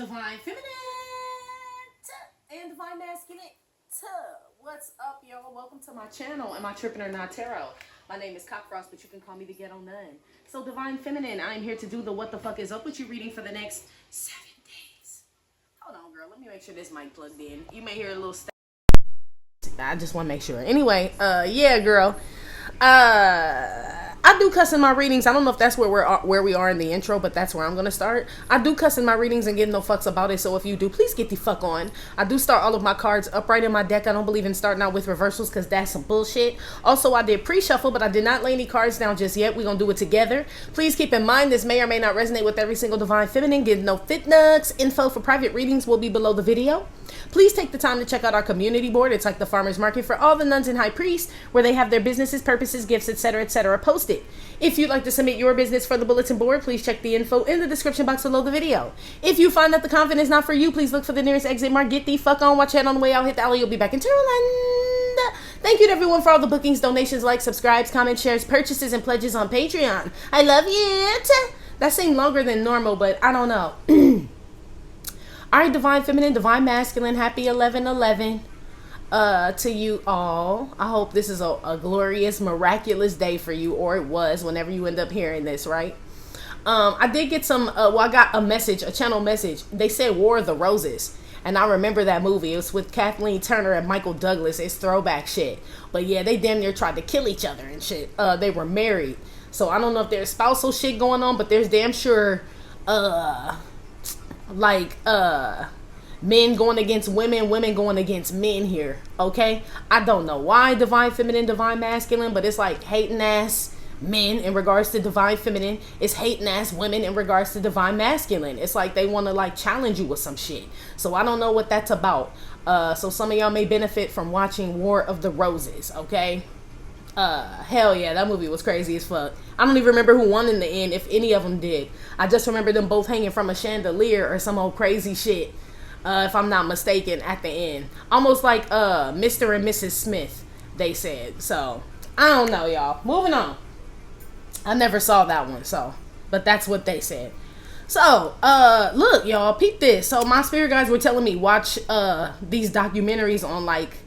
Divine Feminine and Divine Masculine. What's up, y'all? Welcome to my channel, Am I Tripping or Not Tarot. My name is Cockfrost, but you can call me the Ghetto Nun. So, Divine Feminine, I am here to do the What the Fuck Is Up With You reading for the next 7 days. Hold on, girl. Let me make sure this mic plugged in. You may hear a little I just want to make sure. Anyway, yeah, girl. I do cuss in my readings. I don't know if that's where we are in the intro, but that's where I'm gonna start. I do cuss in my readings and give no fucks about it. So if you do, please get the fuck on. I do start all of my cards upright in my deck. I don't believe in starting out with reversals because that's some bullshit. Also, I did pre-shuffle, but I did not lay any cards down just yet. We're gonna do it together. Please keep in mind this may or may not resonate with every single Divine Feminine. Get no fit nuts. Info for private readings will be below the video. Please take the time to check out our community board. It's like the farmer's market for all the nuns and high priests, where they have their businesses, purposes, gifts, etc., posted. If you'd like to submit your business for the bulletin board, please check the info in the description box below the video. If you find that the Convent is not for you, please look for the nearest exit mark. Get the fuck on, watch it on the way out, hit the alley, you'll be back in Tarotland. Thank you to everyone for all the bookings, donations, likes, subscribes, comments, shares, purchases, and pledges on Patreon. I love you. That seemed longer than normal, but I don't know. Alright, Divine Feminine, Divine Masculine, happy 11/11 to you all. I hope this is a glorious, miraculous day for you, or it was whenever you end up hearing this, right? I did get some, I got a message, a channel message. They said War of the Roses, and I remember that movie. It was with Kathleen Turner and Michael Douglas. It's throwback shit. But yeah, they damn near tried to kill each other and shit. They were married. So I don't know if there's spousal shit going on, but there's damn sure, men going against women, women going against men here, okay? I don't know why Divine Feminine, Divine Masculine, but it's like hating ass men in regards to Divine Feminine. It's hating ass women in regards to Divine Masculine. It's like they want to like challenge you with some shit. So I don't know what that's about. So some of y'all may benefit from watching War of the Roses, okay? Hell yeah, that movie was crazy as fuck. I don't even remember who won in the end, if any of them did. I just remember them both hanging from a chandelier or some old crazy shit, if I'm not mistaken, at the end. Almost like Mr. and Mrs. Smith, they said. So, I don't know, y'all. Moving on. I never saw that one, so, but that's what they said. So, look, y'all, peep this. So, my spirit guides were telling me, watch these documentaries on, like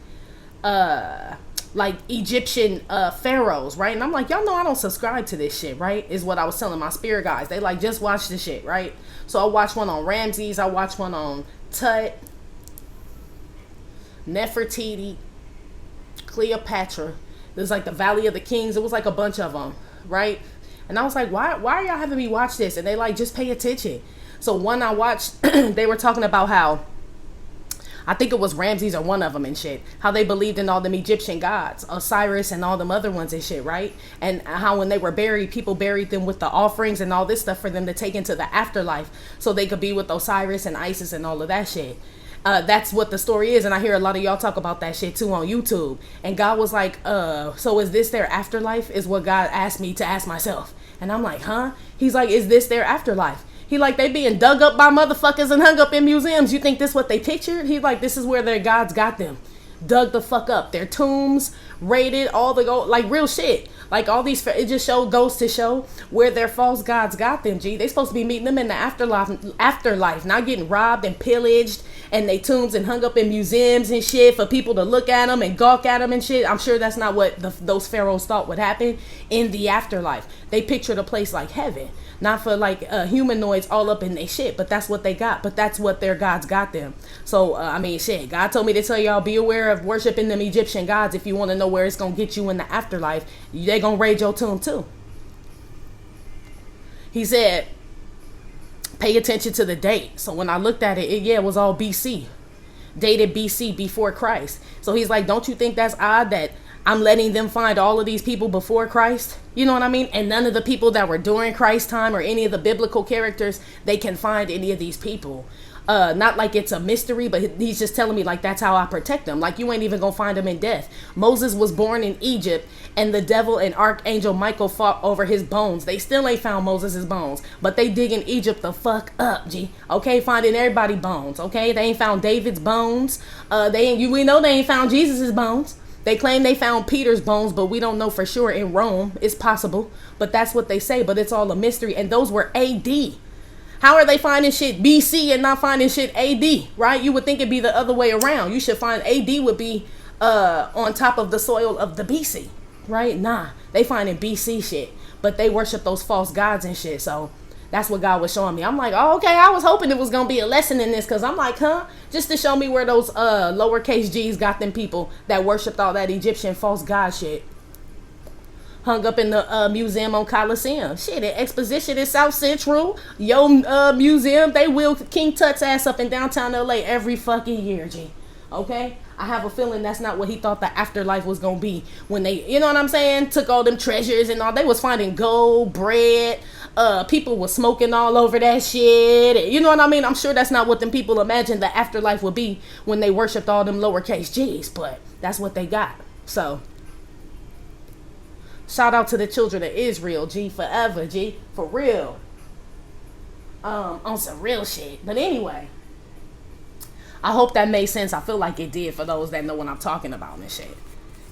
Egyptian pharaohs, right? And I'm like, y'all know I don't subscribe to this shit, right? Is what I was telling my spirit guys. They like, just watch the shit, right? So I watched one on Ramses. I watched one on Tut, Nefertiti, Cleopatra. There's like the Valley of the Kings. It was like a bunch of them, right? And I was like, why are y'all having me watch this? And they like, just pay attention. So one I watched, they were talking about how, I think it was Ramses or one of them and shit, how they believed in all them Egyptian gods, Osiris and all them other ones and shit, right? And how when they were buried, people buried them with the offerings and all this stuff for them to take into the afterlife so they could be with Osiris and Isis and all of that shit. That's what the story is, and I hear a lot of y'all talk about that shit too on YouTube. And God was like, so is this their afterlife? Is what God asked me to ask myself. And I'm like, huh? He's like, is this their afterlife? He like, they being dug up by motherfuckers and hung up in museums. You think this what they pictured? He like, this is where their gods got them. Dug the fuck up. Their tombs, raided, all the gold, like real shit. Like all these, it just goes to show where their false gods got them, G. They supposed to be meeting them in the afterlife, not getting robbed and pillaged and they tombs and hung up in museums and shit for people to look at them and gawk at them and shit. I'm sure that's not what those pharaohs thought would happen in the afterlife. They pictured a place like heaven. Not for like humanoids all up in their shit, but that's what they got. But that's what their gods got them. So, I mean, shit, God told me to tell y'all, be aware of worshiping them Egyptian gods if you want to know where it's going to get you in the afterlife. They going to raid your tomb too. He said, pay attention to the date. So when I looked at it, it was all BC. Dated BC, before Christ. So he's like, don't you think that's odd that I'm letting them find all of these people before Christ? You know what I mean? And none of the people that were during Christ's time or any of the biblical characters, they can find any of these people. Not like it's a mystery, but he's just telling me like that's how I protect them. Like you ain't even gonna find them in death. Moses was born in Egypt and the devil and Archangel Michael fought over his bones. They still ain't found Moses' bones, but they digging Egypt the fuck up, G. Okay, finding everybody bones. Okay, they ain't found David's bones. We know they ain't found Jesus's bones. They claim they found Peter's bones, but we don't know for sure. In Rome, it's possible, but that's what they say. But it's all a mystery, and those were AD. How are they finding shit BC and not finding shit AD, right? You would think it'd be the other way around. You should find AD would be on top of the soil of the BC, right? Nah, they finding BC shit, but they worship those false gods and shit. So that's what God was showing me. I'm like, oh, okay, I was hoping it was going to be a lesson in this, because I'm like, huh? Just to show me where those lowercase g's got them people that worshipped all that Egyptian false god shit. Hung up in the museum on Coliseum. Shit, the exposition in South Central. Museum, they wheel King Tut's ass up in downtown LA every fucking year, G. Okay? I have a feeling that's not what he thought the afterlife was going to be. When they, you know what I'm saying, took all them treasures and all. They was finding gold, bread. People was smoking all over that shit. You know what I mean? I'm sure that's not what them people imagined the afterlife would be when they worshipped all them lowercase g's. But that's what they got. So shout out to the children of Israel, G, forever, G, for real. On some real shit. But anyway, I hope that made sense. I feel like it did for those that know what I'm talking about and shit.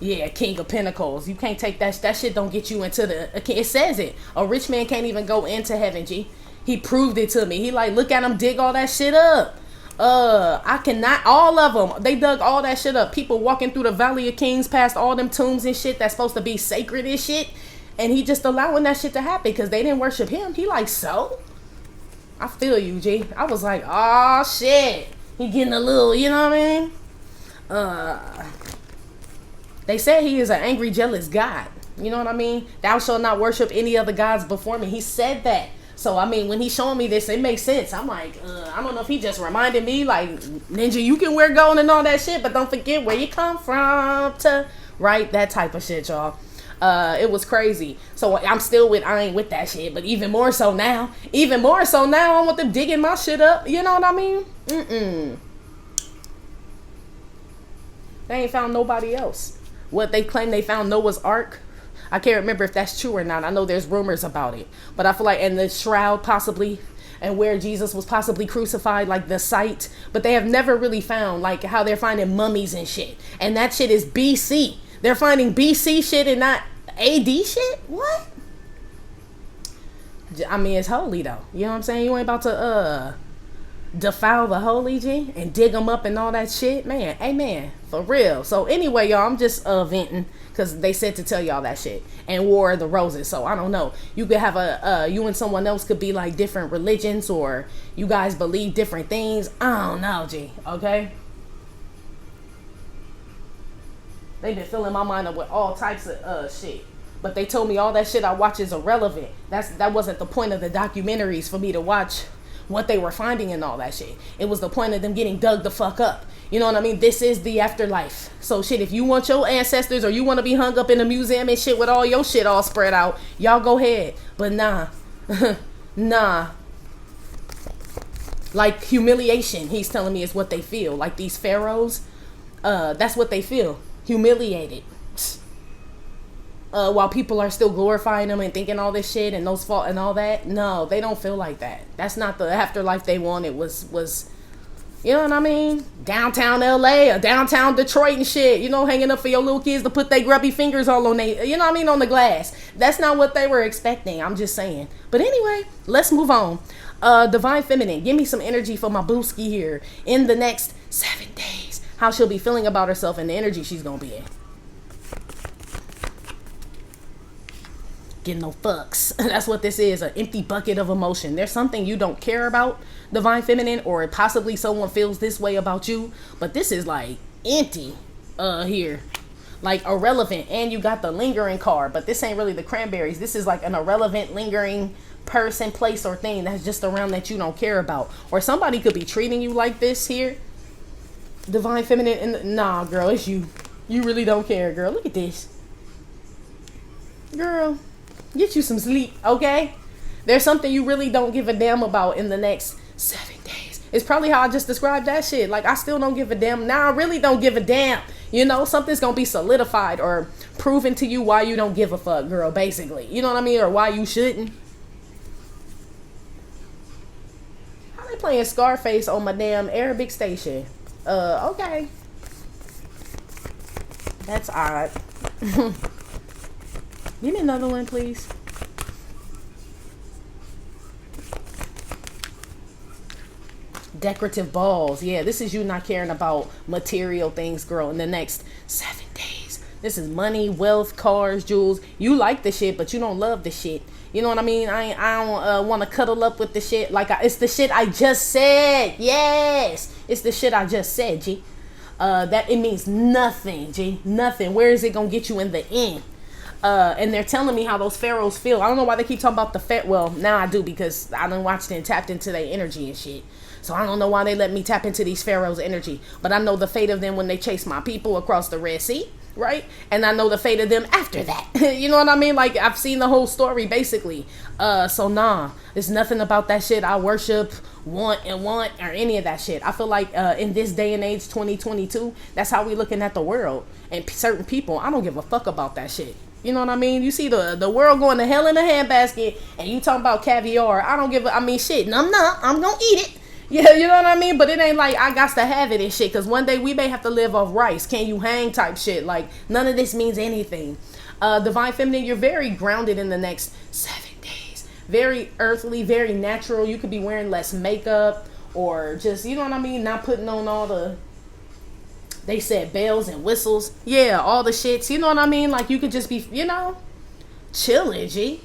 Yeah, King of Pentacles. You can't take that. That shit don't get you into the. It says it. A rich man can't even go into heaven, G. He proved it to me. He like, look at him dig all that shit up. I cannot. All of them. They dug all that shit up. People walking through the Valley of Kings past all them tombs and shit that's supposed to be sacred and shit. And he just allowing that shit to happen because they didn't worship him. He like, so? I feel you, G. I was like, oh shit. He getting a little, you know what I mean? They said he is an angry, jealous God. You know what I mean? Thou shalt not worship any other gods before me. He said that. So, I mean, when he's showing me this, it makes sense. I'm like, I don't know if he just reminded me, like, Ninja, you can wear gold and all that shit, but don't forget where you come from, right? That type of shit, y'all. It was crazy. So, I'm still I ain't with that shit, but even more so now. Even more so now, I want them digging my shit up. You know what I mean? They ain't found nobody else. What they claim they found Noah's Ark. I can't remember if that's true or not. I know there's rumors about it. But I feel like, and the shroud possibly, and where Jesus was possibly crucified, like the site. But they have never really found, like, how they're finding mummies and shit. And that shit is BC. They're finding BC shit and not AD shit? What? I mean, it's holy, though. You know what I'm saying? You ain't about to, defile the holy, G, and dig them up and all that shit, man. Amen, for real. So anyway, y'all, I'm just venting because they said to tell y'all that shit. And War of the Roses. So I don't know, you could have you and someone else could be like different religions, or you guys believe different things. I don't know, G. Okay, they've been filling my mind up with all types of shit, but they told me all that shit I watch is irrelevant. That wasn't the point of the documentaries, for me to watch what they were finding and all that shit. It was the point of them getting dug the fuck up. You know what I mean? This is the afterlife. So shit, if you want your ancestors, or you want to be hung up in a museum and shit with all your shit all spread out, y'all go ahead. But nah. Nah. Like humiliation, he's telling me, is what they feel. Like these pharaohs, that's what they feel. Humiliated. While people are still glorifying them and thinking all this shit and those fault and all that. No, they don't feel like that. That's not the afterlife they wanted. Was you know what I mean? Downtown LA or downtown Detroit and shit. You know, hanging up for your little kids to put their grubby fingers all on they, you know what I mean, on the glass. That's not what they were expecting. I'm just saying. But anyway, let's move on. Divine Feminine, give me some energy for my booski here in the next 7 days. How she'll be feeling about herself and the energy she's gonna be in. Getting no fucks. That's what this is, an empty bucket of emotion. There's something you don't care about, Divine Feminine, or possibly someone feels this way about you, but this is like empty here, like irrelevant. And you got the lingering card, but this ain't really the cranberries. This is like an irrelevant lingering person, place, or thing that's just around that you don't care about. Or somebody could be treating you like this here, Divine Feminine, and nah, girl, it's you. You really don't care, girl. Look at this, girl. Get you some sleep, okay? There's something you really don't give a damn about in the next 7 days. It's probably how I just described that shit. Like, I still don't give a damn. Now I really don't give a damn. You know, something's gonna be solidified or proven to you why you don't give a fuck, girl, basically. You know what I mean? Or why you shouldn't. How they playing Scarface on my damn Arabic station? Okay. That's odd. Give me another one, please. decorative balls. Yeah, this is you not caring about material things, girl, in the next 7 days. This is money, wealth, cars, jewels. You like the shit, but you don't love the shit. You know what I mean? I don't want to cuddle up with the shit. Like, it's the shit I just said. Yes, it's the shit I just said, G. That it means nothing, G. Nothing. Where is it gonna get you in the end? And they're telling me how those pharaohs feel. I don't know why they keep talking about the well, now I do, because I done watched and tapped into their energy and shit. So I don't know why they let me tap into these pharaohs' energy. But I know the fate of them when they chase my people across the Red Sea, right? And I know the fate of them after that. You know what I mean? Like, I've seen the whole story, basically. So nah, there's nothing about that shit I worship, want, or any of that shit. I feel like in this day and age, 2022, that's how we looking at the world. And certain people, I don't give a fuck about that shit. You know what I mean? You see the world going to hell in a handbasket, and you talking about caviar. I don't give a, I mean, shit, I'm gonna eat it. Yeah, you know what I mean? But it ain't like I got to have it and shit, because one day we may have to live off rice. Can you hang type shit? Like, none of this means anything. Divine Feminine, you're very grounded in the next 7 days. Very earthly, very natural. You could be wearing less makeup, or just, you know what I mean, not putting on all the, they said, bells and whistles. Yeah, all the shits. You know what I mean? Like, you could just be, you know, chilling, G.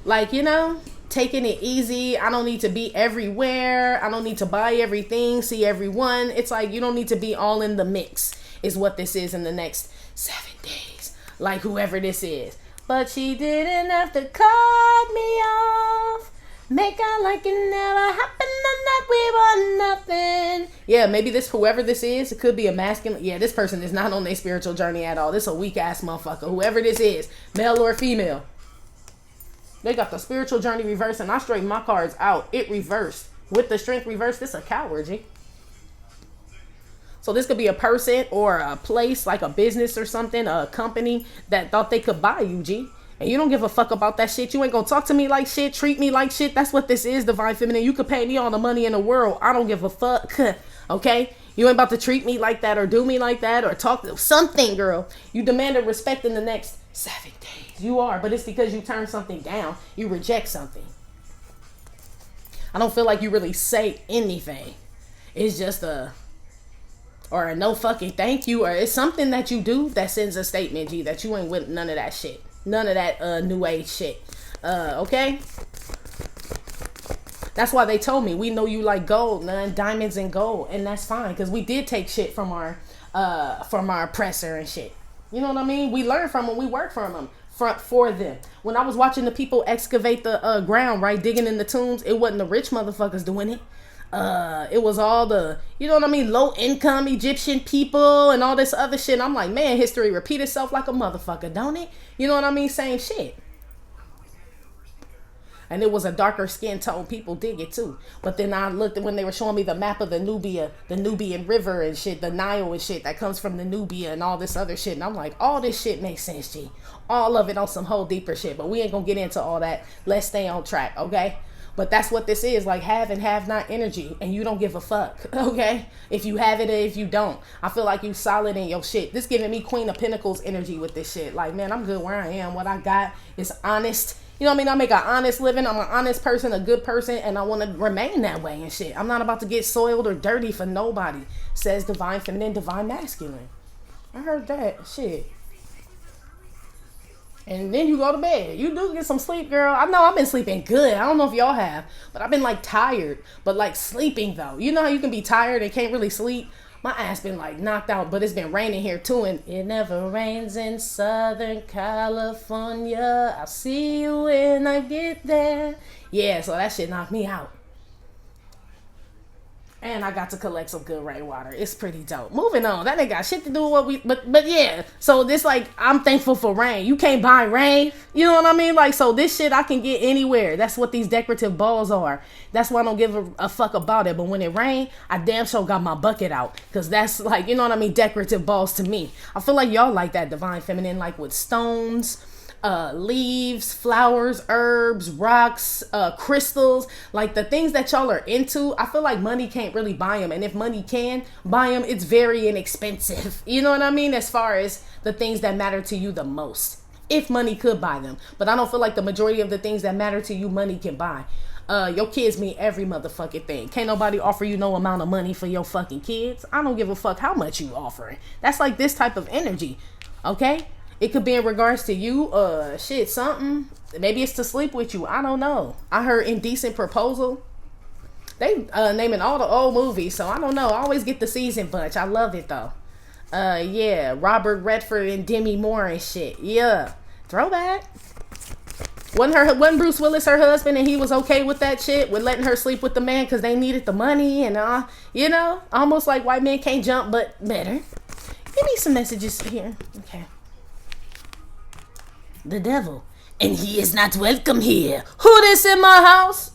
Like, you know, taking it easy. I don't need to be everywhere. I don't need to buy everything, see everyone. It's like, you don't need to be all in the mix, is what this is in the next 7 days. Like, whoever this is. But she didn't have to cut me off. Make out like it never happened and that we were nothing. Yeah, maybe this, whoever this is, it could be a masculine. Yeah, this person is not on their spiritual journey at all. This is a weak ass motherfucker. Whoever this is, male or female. They got the spiritual journey reversed, and I straightened my cards out. It reversed. With the strength reversed, this a coward, G. So this could be a person or a place, like a business or something, a company that thought they could buy you, G. And you don't give a fuck about that shit. You ain't gonna talk to me like shit, treat me like shit. That's what this is, Divine Feminine. You could pay me all the money in the world. I don't give a fuck. Okay? You ain't about to treat me like that or do me like that or talk something, girl. You demanded respect in the next 7 days. You are, but it's because you turn something down. You reject something. I don't feel like you really say anything. It's just a no fucking thank you, or it's something that you do that sends a statement, G, that you ain't with none of that shit. None of that new age shit. Okay? That's why they told me, we know you like gold, man, diamonds and gold, and that's fine, because we did take shit from our oppressor and shit. You know what I mean? We learn from them, we work from them, for them. When I was watching the people excavate the ground, right, digging in the tombs, it wasn't the rich motherfuckers doing it. It was all the, you know what I mean, low income Egyptian people and all this other shit. I'm like, man, history repeat itself like a motherfucker, don't it? You know what I mean? Same shit. And it was a darker skin tone. People dig it too. But then I looked at when they were showing me the map of the Nubia, the Nubian river and shit, the Nile and shit that comes from the Nubia and all this other shit. And I'm like, all this shit makes sense, G. All of it on some whole deeper shit. But we ain't gonna get into all that. Let's stay on track, okay? But that's what this is, like have and have not energy, and you don't give a fuck, okay? If you have it or if you don't. I feel like you solid in your shit. This giving me Queen of Pentacles energy with this shit. Like, man, I'm good where I am. What I got is honest. You know what I mean? I make an honest living. I'm an honest person, a good person, and I want to remain that way and shit. I'm not about to get soiled or dirty for nobody, says Divine Feminine, Divine Masculine. I heard that shit. And then you go to bed. You do get some sleep, girl. I know I've been sleeping good. I don't know if y'all have, but I've been like tired, but like sleeping though. You know how you can be tired and can't really sleep? My ass been like knocked out, but it's been raining here too, and it never rains in Southern California. I'll see you when I get there. Yeah, so that shit knocked me out. And I got to collect some good rainwater. It's pretty dope. Moving on. That ain't got shit to do with what we... But yeah. So this like... I'm thankful for rain. You can't buy rain. You know what I mean? Like, so this shit I can get anywhere. That's what these decorative balls are. That's why I don't give a fuck about it. But when it rain, I damn sure got my bucket out. Because that's like... You know what I mean? Decorative balls to me. I feel like y'all like that, Divine Feminine. Like with stones... leaves, flowers, herbs, rocks, crystals, like the things that y'all are into. I feel like money can't really buy them, and if money can buy them, it's very inexpensive. You know what I mean? As far as the things that matter to you the most, if money could buy them. But I don't feel like the majority of the things that matter to you money can buy. Your kids mean every motherfucking thing. Can't nobody offer you no amount of money for your fucking kids. I don't give a fuck how much you offering. That's like this type of energy. Okay? It could be in regards to you, shit, something. Maybe it's to sleep with you. I don't know. I heard Indecent Proposal. They naming all the old movies, so I don't know. I always get the season bunch. I love it though. Yeah, Robert Redford and Demi Moore and shit. Yeah, throwback. Wasn't Bruce Willis her husband, and he was okay with that shit, with letting her sleep with the man because they needed the money and you know, almost like white men can't jump, but better. Give me some messages here. Okay. The devil, and he is not welcome here. Who this in my house?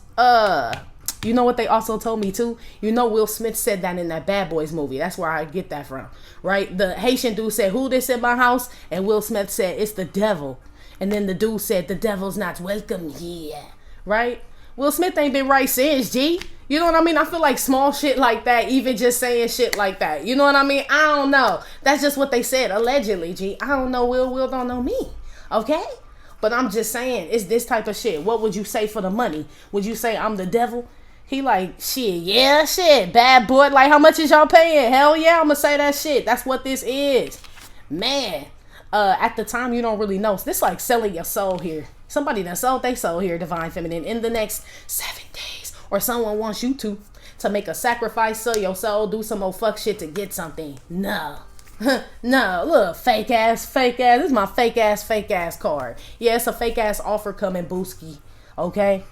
You know what they also told me too? You know Will Smith said that in that Bad Boys movie. That's where I get that from, right? The Haitian dude said, who this in my house? And Will Smith said, it's the devil. And then the dude said, the devil's not welcome here, right? Will Smith ain't been right since, G. You know what I mean? I feel like small shit like that, even just saying shit like that. You know what I mean? I don't know. That's just what they said, allegedly, G. I don't know Will don't know me, okay? But I'm just saying, it's this type of shit. What would you say for the money? Would you say I'm the devil? He like, shit, yeah, shit, bad boy. Like, how much is y'all paying? Hell yeah, I'm gonna say that shit. That's what this is. Man, at the time, you don't really know. This like selling your soul here. Somebody that sold their soul here, Divine Feminine, in the next 7 days. Or someone wants you to make a sacrifice, sell your soul, do some old fuck shit to get something. No. No, look, fake ass. This is my fake ass card. Yeah, it's a fake ass offer coming, Booski. Okay?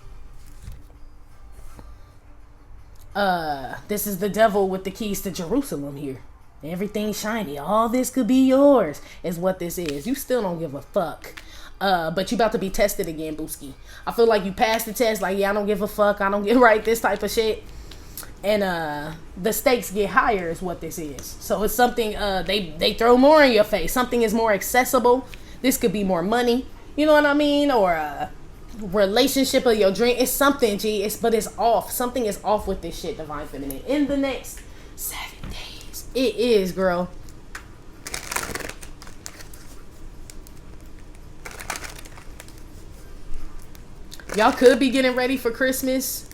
This is the devil with the keys to Jerusalem here. Everything shiny. All this could be yours is what this is. You still don't give a fuck. But you about to be tested again, Booski. I feel like you passed the test. Like, yeah, I don't give a fuck. I don't get right. This type of shit. And the stakes get higher is what this is. So it's something they throw more in your face. Something is more accessible. This could be more money. You know what I mean? Or relationship of your dream. It's something, G. But it's off. Something is off with this shit, Divine Feminine. In the next 7 days. It is, girl. Y'all could be getting ready for Christmas.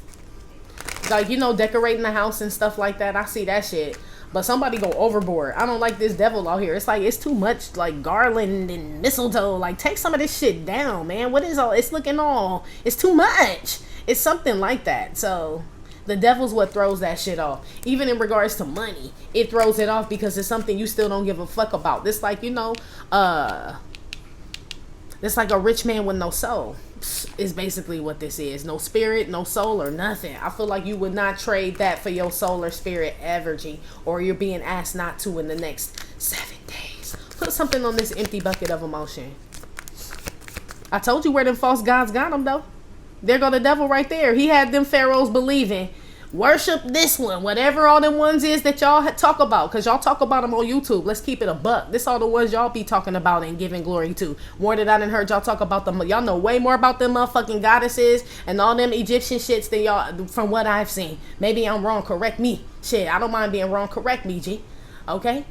Like, you know, decorating the house and stuff like that. I see that shit. But somebody go overboard. I don't like this devil out here. It's like, it's too much, like, garland and mistletoe. Like, take some of this shit down, man. What is all? It's looking all. It's too much. It's something like that. So, the devil's what throws that shit off. Even in regards to money, it throws it off because it's something you still don't give a fuck about. It's like, you know, it's like a rich man with no soul. Is basically what this is. No spirit, no soul, or nothing. I feel like you would not trade that for your soul or spirit ever, G. Or you're being asked not to in the next 7 days. Put something on this empty bucket of emotion. I told you where them false gods got them, though. There go the devil right there. He had them pharaohs believing. Worship this one. Whatever all them ones is that y'all talk about. Because y'all talk about them on YouTube. Let's keep it a buck. This all the ones y'all be talking about and giving glory to. More than I done heard y'all talk about them. Y'all know way more about them motherfucking goddesses and all them Egyptian shits than y'all, from what I've seen. Maybe I'm wrong. Correct me. Shit, I don't mind being wrong. Correct me, G. Okay?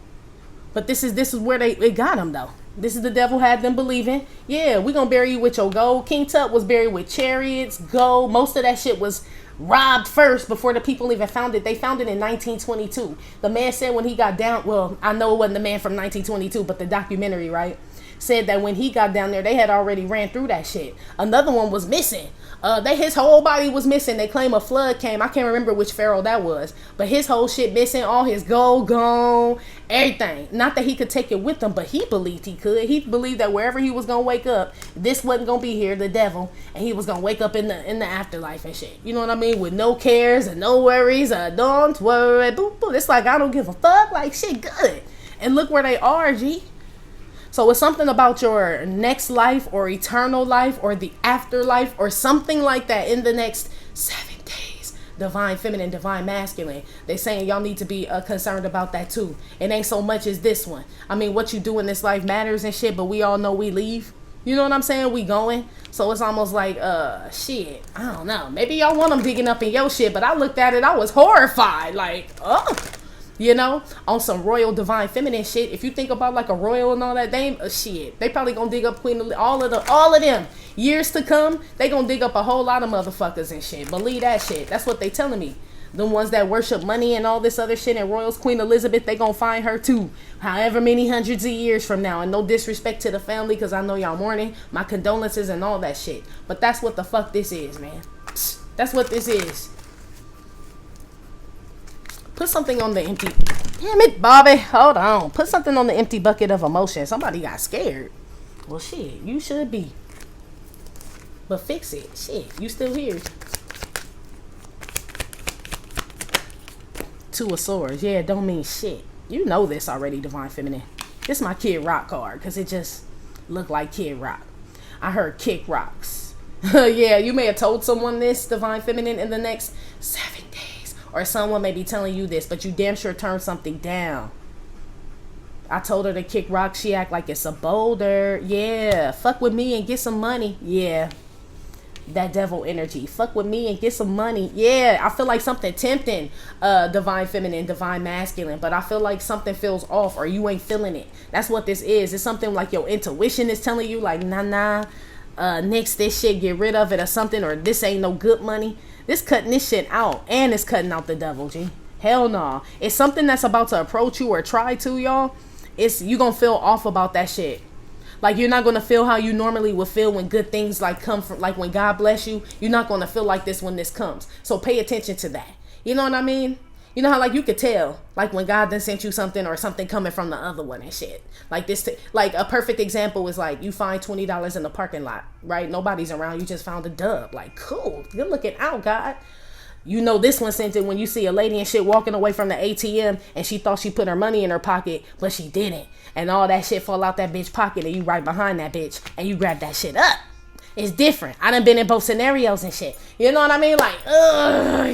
But this is where they got them, though. This is the devil had them believing. Yeah, we gonna bury you with your gold. King Tut was buried with chariots, gold. Most of that shit was robbed first before the people even found it. They found it in 1922. The man said when he got down, well, I know it wasn't the man from 1922, but the documentary, right, said that when he got down there, they had already ran through that shit. Another one was missing. His whole body was missing. They claim a flood came. I can't remember which pharaoh that was, but his whole shit missing, all his gold gone, everything. Not that he could take it with him, but he believed he could. He believed that wherever he was gonna wake up, this wasn't gonna be here, the devil, and he was gonna wake up in the afterlife and shit. You know what I mean? With no cares and no worries. Don't worry. Boop, boop. It's like, I don't give a fuck. Like, shit good. And look where they are, G. So it's something about your next life or eternal life or the afterlife or something like that in the next 7 days. Divine Feminine, Divine Masculine. They saying y'all need to be concerned about that too. It ain't so much as this one. I mean, what you do in this life matters and shit, but we all know we leave. You know what I'm saying? We going. So it's almost like, shit. I don't know. Maybe y'all want them digging up in your shit, but I looked at it. I was horrified. Like, oh. You know, on some royal divine feminine shit. If you think about like a royal and all that, shit, they probably gonna dig up all of them years to come. They gonna dig up a whole lot of motherfuckers and shit. Believe that shit. That's what they telling me. The ones that worship money and all this other shit and royals, Queen Elizabeth, they gonna find her too. However many hundreds of years from now. And no disrespect to the family, because I know y'all mourning. My condolences and all that shit. But that's what the fuck this is, man. That's what this is. Put something on the empty... Damn it, Bobby. Hold on. Put something on the empty bucket of emotion. Somebody got scared. Well, shit. You should be. But fix it. Shit. You still here. Two of Swords. Yeah, don't mean shit. You know this already, Divine Feminine. This is my Kid Rock card, because it just looked like Kid Rock. I heard kick rocks. Yeah, you may have told someone this, Divine Feminine, in the next 7 days. Or someone may be telling you this, but you damn sure turned something down. I told her to kick rocks. She act like it's a boulder. Yeah, fuck with me and get some money. Yeah. That devil energy. Fuck with me and get some money. Yeah, I feel like something tempting, Divine Feminine, Divine Masculine, but I feel like something feels off or you ain't feeling it. That's what this is. It's something like your intuition is telling you like, nah, nix this shit, get rid of it or something, or this ain't no good money. This cutting this shit out, and it's cutting out the devil, G. Hell no. It's something that's about to approach you or try to, y'all. You gonna feel off about that shit. Like, you're not going to feel how you normally would feel when good things like come from, like when God bless you. You're not going to feel like this when this comes. So pay attention to that. You know what I mean? You know how like you could tell, like when God done sent you something or something coming from the other one and shit. Like this, like a perfect example is like you find $20 in the parking lot, right? Nobody's around. You just found a dub. Like, cool. Good looking out, God. You know this one sent it when you see a lady and shit walking away from the ATM and she thought she put her money in her pocket, but she didn't. And all that shit fall out that bitch pocket and you right behind that bitch and you grab that shit up. It's different. I done been in both scenarios and shit. You know what I mean? Like,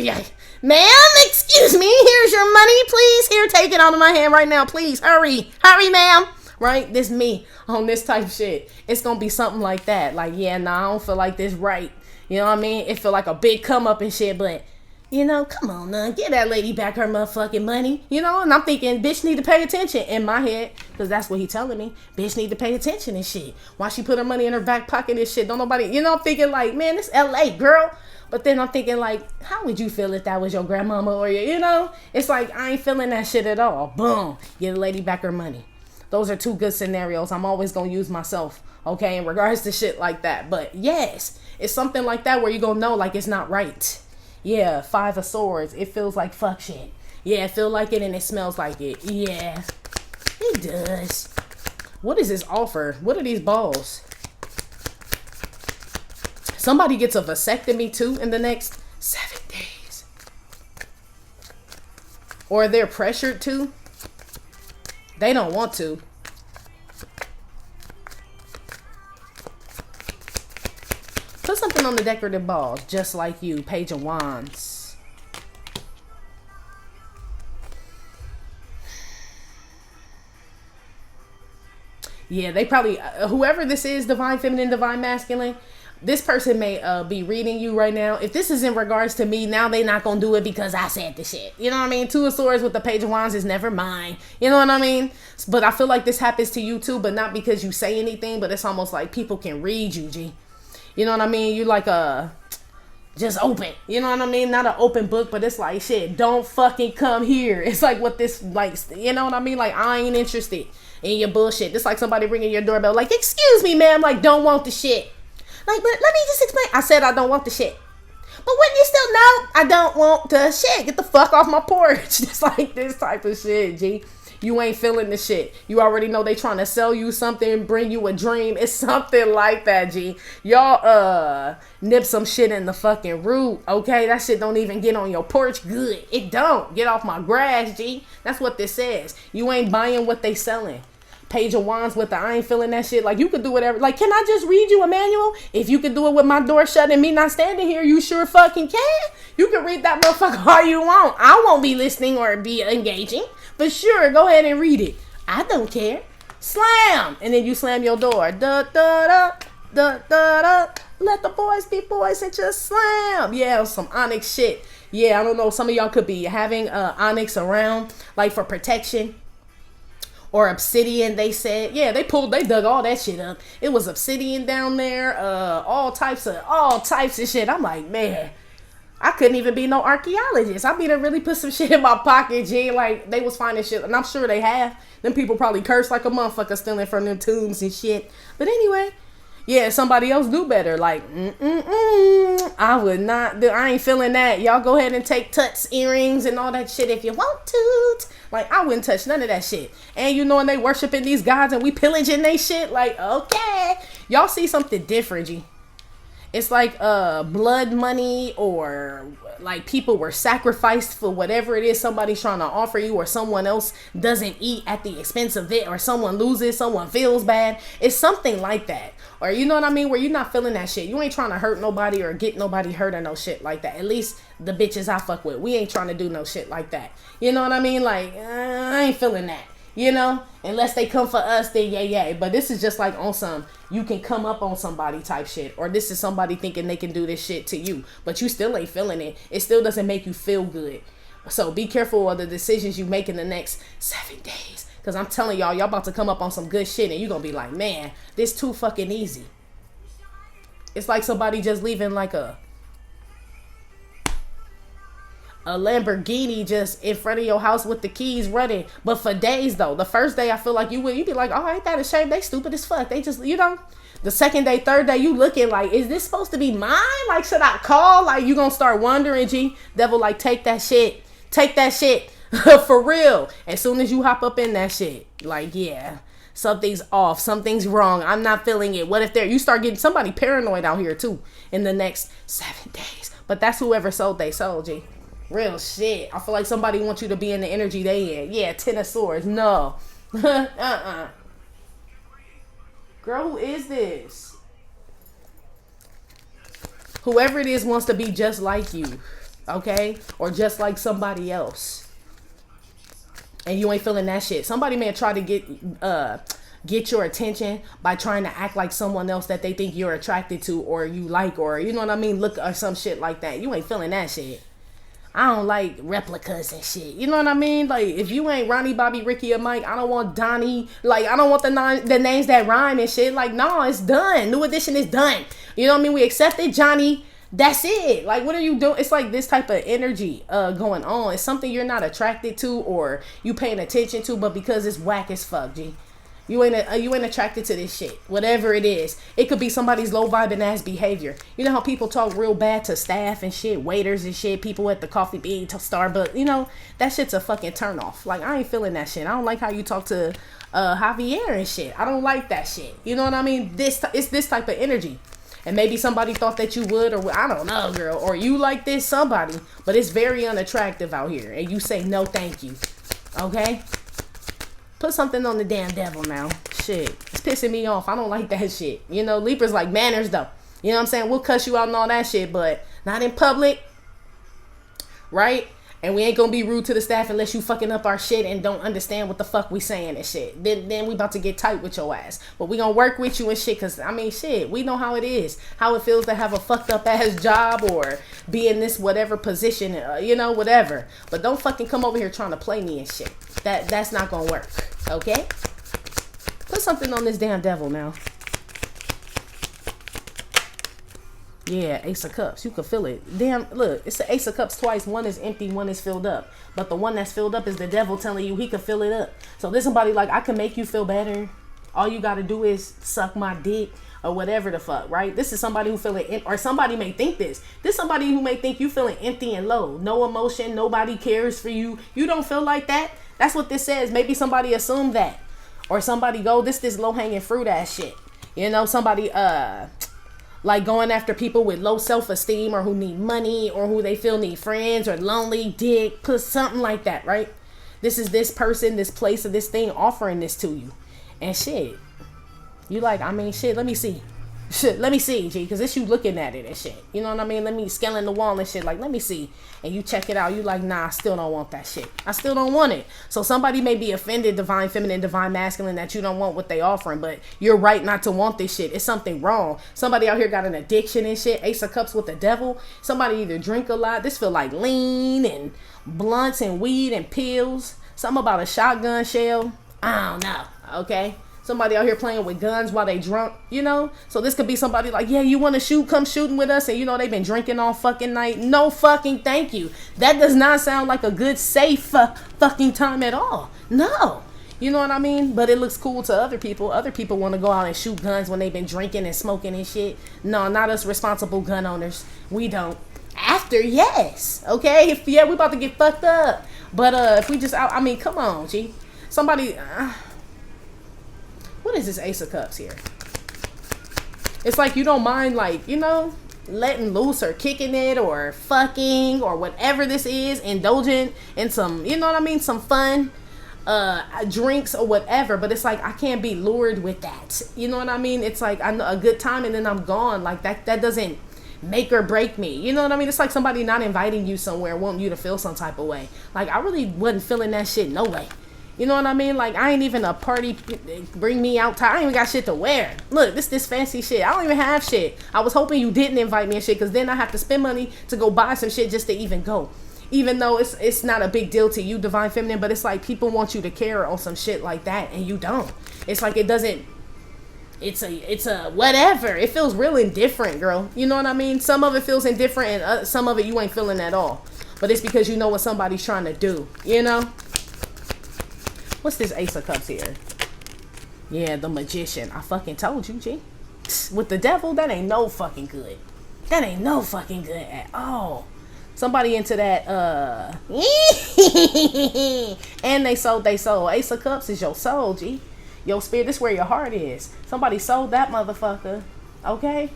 yeah. Ma'am, excuse me. Here's your money, please. Here, take it out of my hand right now. Please, hurry. Hurry, ma'am. Right? This me on this type shit. It's gonna be something like that. Like, yeah, nah, I don't feel like this right. You know what I mean? It feel like a big come up and shit, but... You know, come on now, get that lady back her motherfucking money. You know, and I'm thinking, bitch need to pay attention in my head. Because that's what he telling me. Bitch need to pay attention and shit. Why she put her money in her back pocket and shit. Don't nobody, you know, I'm thinking like, man, this LA, girl. But then I'm thinking like, how would you feel if that was your grandmama or your, you know? It's like, I ain't feeling that shit at all. Boom, get a lady back her money. Those are two good scenarios. I'm always going to use myself, okay, in regards to shit like that. But yes, it's something like that where you going to know like it's not right. Yeah, 5 of Swords. It feels like fuck shit. Yeah, it feel like it and it smells like it. Yeah, it does. What is this offer? What are these balls? Somebody gets a vasectomy too in the next 7 days. Or they're pressured to. They don't want to. Put something on the decorative balls, just like you. Page of Wands. Yeah, they probably, whoever this is, Divine Feminine, Divine Masculine, this person may be reading you right now. If this is in regards to me, now they not going to do it because I said the shit. You know what I mean? 2 of Swords with the Page of Wands is never mine. You know what I mean? But I feel like this happens to you too, but not because you say anything, but it's almost like people can read you, G. You know what I mean? You like just open. You know what I mean? Not an open book, but it's like, shit, don't fucking come here. It's like what this, like, you know what I mean? Like, I ain't interested in your bullshit. It's like somebody ringing your doorbell, like, excuse me, ma'am, like, don't want the shit. Like, but let me just explain. I said I don't want the shit. But wouldn't you still know I don't want the shit? Get the fuck off my porch. Just like this type of shit, G. You ain't feeling the shit. You already know they trying to sell you something, bring you a dream. It's something like that, G. Y'all, nip some shit in the fucking root, okay? That shit don't even get on your porch good. It don't. Get off my grass, G. That's what this says. You ain't buying what they selling. Page of Wands with the I ain't feeling that shit. Like, you could do whatever. Like, can I just read you a manual? If you could do it with my door shut and me not standing here, you sure fucking can. You can read that motherfucker all you want. I won't be listening or be engaging. But sure, go ahead and read it. I don't care. Slam! And then you slam your door. Da da da da da da. Let the boys be boys and just slam. Yeah, some onyx shit. Yeah, I don't know. Some of y'all could be having onyx around, like for protection. Or obsidian, they said. Yeah, they dug all that shit up. It was obsidian down there, all types of shit. I'm like, man, I couldn't even be no archaeologist. I mean, to really put some shit in my pocket, G. Like, they was finding shit, and I'm sure they have. Them people probably curse like a motherfucker stealing from them tombs and shit. But anyway, yeah, somebody else do better. Like, I would not. I ain't feeling that. Y'all go ahead and take Tut's earrings and all that shit if you want to. Like, I wouldn't touch none of that shit. And you know, and they worshiping these gods and we pillaging they shit. Like, okay. Y'all see something different, G. It's like blood money, or like people were sacrificed for whatever it is somebody's trying to offer you, or someone else doesn't eat at the expense of it, or someone loses, someone feels bad. It's something like that. Or you know what I mean? Where you're not feeling that shit. You ain't trying to hurt nobody or get nobody hurt or no shit like that. At least the bitches I fuck with. We ain't trying to do no shit like that. You know what I mean? Like, I ain't feeling that. You know? Unless they come for us, then yeah. But this is just like on some, you can come up on somebody type shit. Or this is somebody thinking they can do this shit to you. But you still ain't feeling it. It still doesn't make you feel good. So be careful of the decisions you make in the next 7 days. Because I'm telling y'all about to come up on some good shit. And you're going to be like, man, this too fucking easy. It's like somebody just leaving like a Lamborghini just in front of your house with the keys running. But for days though, the first day I feel like you'd be like, oh, ain't that a shame? They stupid as fuck. They just, you know. The second day, third day, you looking like, is this supposed to be mine? Like, should I call? Like, you gonna start wondering, G. Devil, like, take that shit. Take that shit. For real. As soon as you hop up in that shit, like, yeah, something's off, something's wrong, I'm not feeling it. What if you start getting somebody paranoid out here too in the next 7 days? But that's whoever sold they soul, G. Real shit. I feel like somebody wants you to be in the energy they in. Yeah, 10 of swords. No. Girl, who is this? Whoever it is wants to be just like you, okay? Or just like somebody else. And you ain't feeling that shit. Somebody may try to get your attention by trying to act like someone else that they think you're attracted to or you like, or you know what I mean, look, or some shit like that. You ain't feeling that shit. I don't like replicas and shit. You know what I mean? Like, if you ain't Ronnie, Bobby, Ricky, or Mike, I don't want Donnie. Like, I don't want the names that rhyme and shit. Like, no, it's done. New edition is done. You know what I mean? We accepted Johnny. That's it. Like, what are you doing? It's like this type of energy going on. It's something you're not attracted to or you paying attention to, but because it's whack as fuck, G. You ain't attracted to this shit. Whatever it is. It could be somebody's low vibing ass behavior. You know how people talk real bad to staff and shit, waiters and shit, people at the Coffee Bean, to Starbucks. You know, that shit's a fucking turn off. Like, I ain't feeling that shit. I don't like how you talk to Javier and shit. I don't like that shit. You know what I mean? It's this type of energy. And maybe somebody thought that you would, or I don't know, girl, or you like this somebody, but it's very unattractive out here. And you say, no, thank you. Okay? Put something on the damn devil now. Shit. It's pissing me off. I don't like that shit. You know, Libras like manners, though. You know what I'm saying? We'll cuss you out and all that shit, but not in public. Right? And we ain't gonna be rude to the staff unless you fucking up our shit and don't understand what the fuck we saying and shit. Then we about to get tight with your ass. But we gonna work with you and shit, cause I mean shit, we know how it is. How it feels to have a fucked up ass job or be in this whatever position, you know, whatever. But don't fucking come over here trying to play me and shit. That's not gonna work. Okay? Put something on this damn devil now. Yeah, Ace of Cups. You can feel it. Damn, look, it's the Ace of Cups twice. One is empty, one is filled up. But the one that's filled up is the devil telling you he can fill it up. So there's somebody like, I can make you feel better. All you got to do is suck my dick or whatever the fuck, right? This is somebody who feeling, or somebody may think this. This is somebody who may think you feeling empty and low. No emotion, nobody cares for you. You don't feel like that? That's what this says. Maybe somebody assumed that. Or somebody go, this low-hanging fruit ass shit. You know, somebody, like going after people with low self-esteem or who need money or who they feel need friends or lonely, dick, put something like that, right? This is this person, this place, or this thing offering this to you. And shit, you like, I mean, shit, let me see. Shit, let me see, G, because it's you looking at it and shit. You know what I mean? Let me scaling the wall and shit. Like, let me see. And you check it out. You like, nah, I still don't want that shit. I still don't want it. So somebody may be offended, divine feminine, divine masculine, that you don't want what they offering. But you're right not to want this shit. It's something wrong. Somebody out here got an addiction and shit. Ace of Cups with the devil. Somebody either drink a lot. This feel like lean and blunts and weed and pills. Something about a shotgun shell. I don't know. Okay? Somebody out here playing with guns while they drunk, you know? So this could be somebody like, yeah, you want to shoot? Come shooting with us. And, you know, they've been drinking all fucking night. No fucking thank you. That does not sound like a good, safe fucking time at all. No. You know what I mean? But it looks cool to other people. Other people want to go out and shoot guns when they've been drinking and smoking and shit. No, not us responsible gun owners. We don't. After, yes. Okay? If, yeah, we about to get fucked up. But if we just out, I mean, come on, G. Somebody... what is this Ace of Cups here? It's like you don't mind, like, you know, letting loose or kicking it or fucking or whatever this is, indulgent in some, you know what I mean, some fun drinks or whatever. But it's like I can't be lured with that. You know what I mean? It's like I know a good time and then I'm gone. Like that doesn't make or break me. You know what I mean? It's like somebody not inviting you somewhere, wanting you to feel some type of way. Like I really wasn't feeling that shit no way. You know what I mean? Like, I ain't even a party, bring me out. I ain't even got shit to wear. Look, this fancy shit. I don't even have shit. I was hoping you didn't invite me and shit, because then I have to spend money to go buy some shit just to even go. Even though it's not a big deal to you, divine feminine, but it's like people want you to care on some shit like that, and you don't. It's like it doesn't, it's a whatever. It feels real indifferent, girl. You know what I mean? Some of it feels indifferent, and some of it you ain't feeling at all. But it's because you know what somebody's trying to do, you know? What's this Ace of Cups here? Yeah, the Magician. I fucking told you, G. With the devil, that ain't no fucking good. That ain't no fucking good at all. Somebody into that, and they sold their soul. Ace of Cups is your soul, G. Your spirit, this where your heart is. Somebody sold that motherfucker, okay?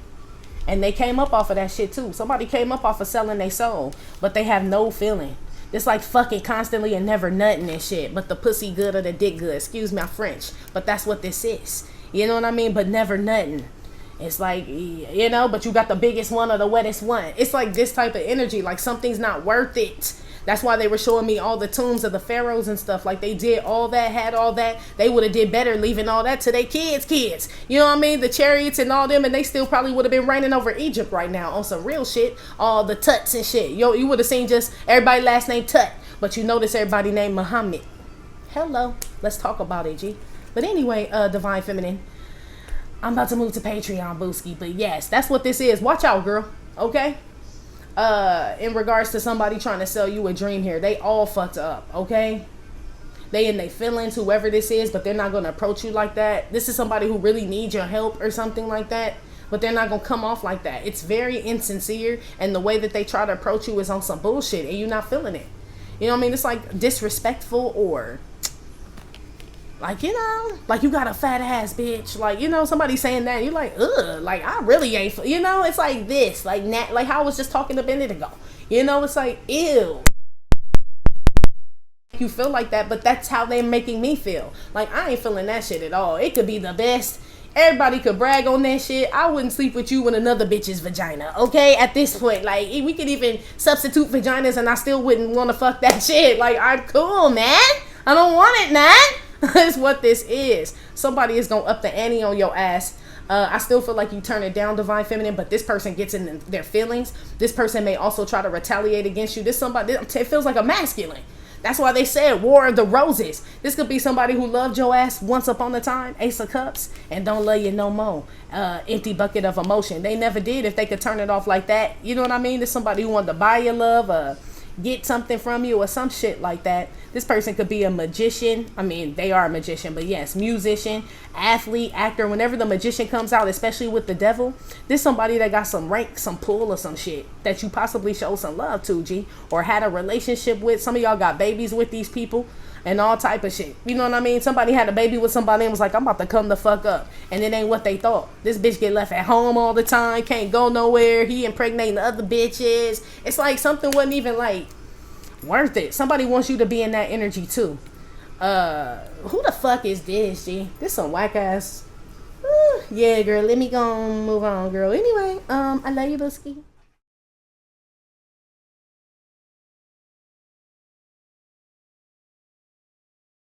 And they came up off of that shit too. Somebody came up off of selling their soul, but they have no feeling. It's like fucking constantly and never nutting and shit. But the pussy good or the dick good. Excuse my French. But that's what this is. You know what I mean? But never nutting. It's like, you know, but you got the biggest one or the wettest one. It's like this type of energy. Like something's not worth it. That's why they were showing me all the tombs of the pharaohs and stuff. Like they did all that, had all that. They would have did better leaving all that to their kids. You know what I mean? The chariots and all them, and they still probably would have been reigning over Egypt right now on some real shit. All the Tuts and shit. Yo, you would have seen just everybody last name Tut, but you notice everybody named Muhammad. Hello. Let's talk about it, G. But anyway, divine feminine, I'm about to move to Patreon, Booski. But yes, that's what this is. Watch out, girl. Okay? In regards to somebody trying to sell you a dream here, they all fucked up, okay? They in their feelings, whoever this is, but they're not going to approach you like that. This is somebody who really needs your help or something like that, but they're not going to come off like that. It's very insincere, and the way that they try to approach you is on some bullshit, and you're not feeling it. You know what I mean? It's like disrespectful, or like, you know, like you got a fat ass bitch. Like, you know, somebody saying that, and you're like, ugh, like I really ain't, you know, it's like this, like how I was just talking a minute ago. You know, it's like, ew. You feel like that, but that's how they're making me feel. Like, I ain't feeling that shit at all. It could be the best. Everybody could brag on that shit. I wouldn't sleep with you in another bitch's vagina, okay? At this point, like, we could even substitute vaginas, and I still wouldn't want to fuck that shit. Like, I'm cool, man. I don't want it, man. That's what this is. Somebody is gonna up the ante on your ass. I still feel like you turn it down, divine feminine, but this person gets in their feelings. This person may also try to retaliate against you. This somebody, it feels like a masculine. That's why they said War of the Roses. This could be somebody who loved your ass once upon a time, Ace of Cups, and don't love you no more. Empty bucket of emotion. They never did if they could turn it off like that. You know what I mean? There's somebody who wanted to buy your love, get something from you or some shit like that. This person could be a magician. I mean, they are a magician, but yes, musician, athlete, actor. Whenever the magician comes out, especially with the devil, this somebody that got some rank, some pull or some shit that you possibly show some love to, G, or had a relationship with. Some of y'all got babies with these people and all type of shit. You know what I mean? Somebody had a baby with somebody and was like, I'm about to come the fuck up. And it ain't what they thought. This bitch get left at home all the time, can't go nowhere. He impregnating other bitches. It's like something wasn't even like worth it. Somebody wants you to be in that energy too. Who the fuck is this, G? This some whack ass. Yeah, girl, let me go move on, girl. Anyway, I love you, Booski.